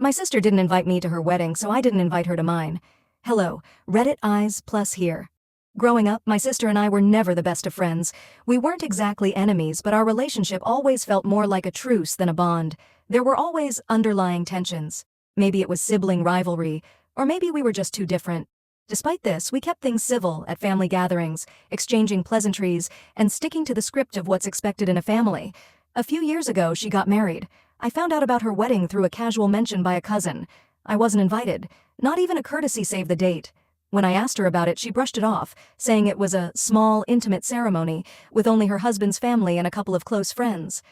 My sister didn't invite me to her wedding, so I didn't invite her to mine. Hello, Reddit Eyes Plus here. Growing up, my sister and I were never the best of friends. We weren't exactly enemies, but our relationship always felt more like a truce than a bond. There were always underlying tensions. Maybe it was sibling rivalry, or maybe we were just too different. Despite this, we kept things civil at family gatherings, exchanging pleasantries, and sticking to the script of what's expected in a family. A few years ago, she got married. I found out about her wedding through a casual mention by a cousin. I wasn't invited. Not even a courtesy save the date. When I asked her about it, she brushed it off, saying it was a small, intimate ceremony with only her husband's family and a couple of close friends.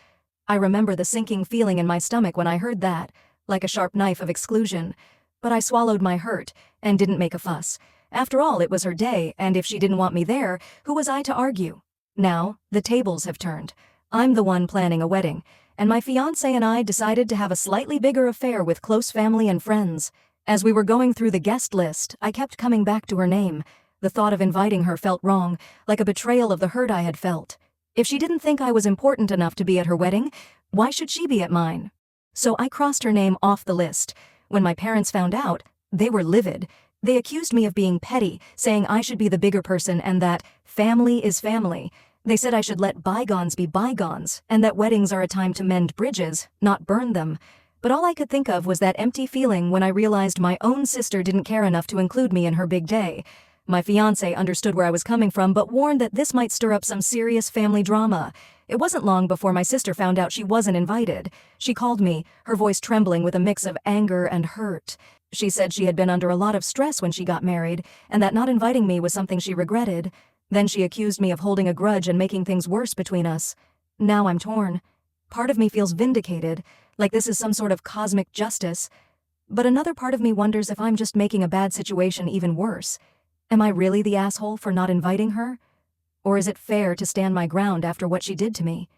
I remember the sinking feeling in my stomach when I heard that, like a sharp knife of exclusion. But I swallowed my hurt and didn't make a fuss. After all, it was her day, and if she didn't want me there, who was I to argue? Now, the tables have turned. I'm the one planning a wedding, and my fiancé and I decided to have a slightly bigger affair with close family and friends. As we were going through the guest list, I kept coming back to her name. The thought of inviting her felt wrong, like a betrayal of the hurt I had felt. If she didn't think I was important enough to be at her wedding, why should she be at mine? So I crossed her name off the list. When my parents found out, they were livid. They accused me of being petty, saying I should be the bigger person and that family is family. They said I should let bygones be bygones, and that weddings are a time to mend bridges, not burn them. But all I could think of was that empty feeling when I realized my own sister didn't care enough to include me in her big day. My fiancé understood where I was coming from, but warned that this might stir up some serious family drama. It wasn't long before my sister found out she wasn't invited. She called me, her voice trembling with a mix of anger and hurt. She said she had been under a lot of stress when she got married, and that not inviting me was something she regretted. Then she accused me of holding a grudge and making things worse between us. Now I'm torn. Part of me feels vindicated, like this is some sort of cosmic justice. But another part of me wonders if I'm just making a bad situation even worse. Am I really the asshole for not inviting her? Or is it fair to stand my ground after what she did to me?